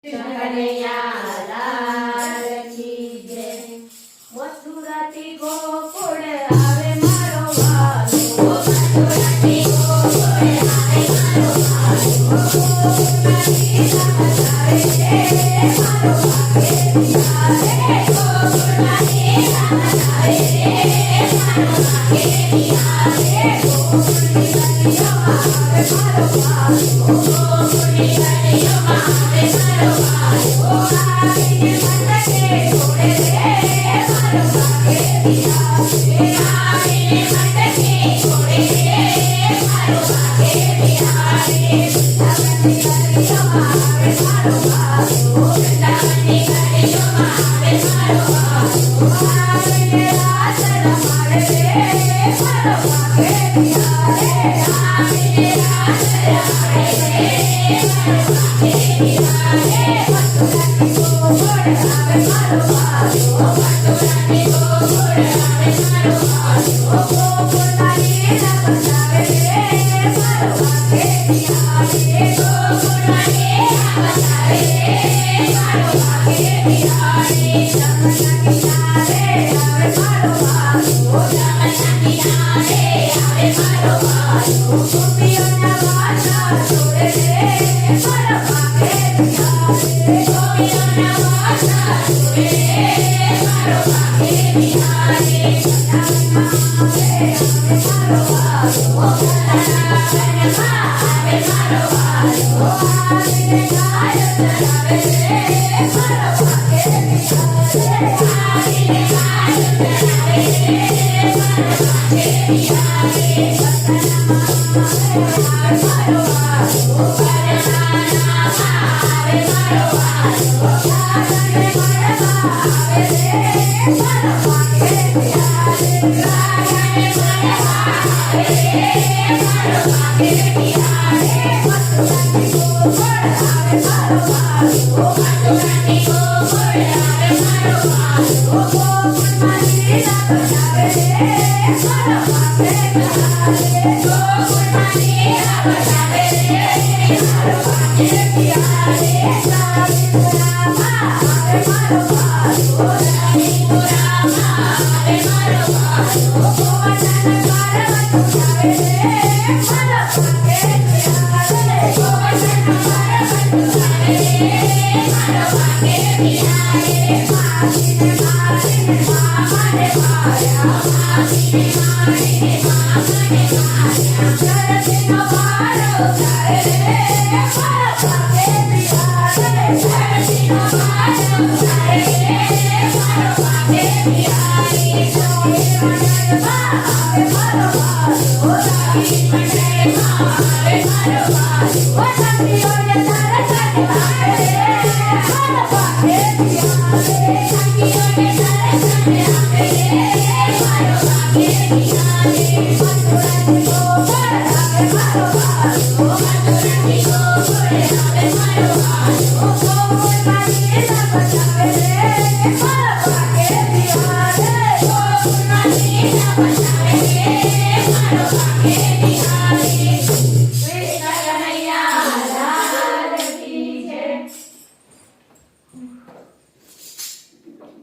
કનૈયા લાલ કી જય। મથુરાથી ગોકુળ આવે મારો વાલો, મથુરાથી ગોકુળ આવે મારો વાલો, ગોકુળમાંથી રામ આવે રે મારો ભાગ્ય આવે, ગોકુળમાંથી રામ આવે રે મારો ભાગ્ય આવે, ગોકુળની ગલીઓમાં આવે મારો વાલો, ગોકુળની ગલીઓમાં આવે મારો વાલો, આવીને મટકે છોડે રે મારો ભાગ્ય આવે, આવીને મટકે છોડે રે મારો ભાગ્ય આવે, વૃંદાવનની ગલીઓમાં આવે મારો વાલો, વૃંદાવનની ગલીઓમાં આવે મારો વાલો, આવીને રાસ રમાડે રે મારો ભાગ્ય આવે, આવીને રાસ રમાડે રે મારો ભાગ્ય આવે, મથુરાથી ગોકુળ આવે મારો વાલો, મથુરાથી ગોકુળ આવે મારો વાલો, ગોકુળમાં લીલા બતાવે રે મારો ભાગ્ય આવે, ગોકુળમાં લીલા બતાવે રે મારો ભાગ્ય આવે, જમના કિનારે આવે મારો વાલો, જમના કિનારે આવે મારો વાલો, ગોપીઓના વાસા છોડે રે મારો ભાગ્ય આવે, ગોપીઓના વાસા છોડે રે મારો ભાગ્ય આવે, વૃંદાવનમાં આવે મારો વાલો, વૃંદાવનમાં આવે મારો વાલો, આવીને ગાય ચરાવે રે મારો ભાગ્ય આવે, આવીને ગાય ચરાવે રે મારો ભાગ્ય આવે, વતનમાં આવે મારો વાલો, વતનમાં આવે મારો વાલો, ગાયને મળવા આવે રે મારો ભાગ્ય આવે, ગાયને મળવા આવે રે મારો ભાગ્ય આવે, મથુરાથી ગોકુળ આવે મારો વાલો, મથુરાથી ગોકુળ આવે મારો વાલો, ગોકુળમાં લીલા બતાવે રે મારો ભાગ્ય આવે, ગોકુળમાં લીલા બતાવે રે મારો ભાગ્ય આવે, રાણીપુરામાં આવે મારો વાલો, રાણીપુરામાં આવે મારો વાલો, ગોવર્ધન પર્વત આવે રે મારો ભાગ્ય આવે, ગોવર્ધન પર્વત આવે રે મારો ભાગ્ય આવે, માસીને મારીને મામાને માર્યા, માસીને મારીને મામાને માર્યા, ધરતીનો વારો કરે રે મારો ભાગ્ય આવે, ધરતીનો વારો કરે રે મારો ભાગ્ય આવે, જોઈ મંડળમાં આવે મારો વાલો, જોઈ મંડળમાં આવે મારો વાલો,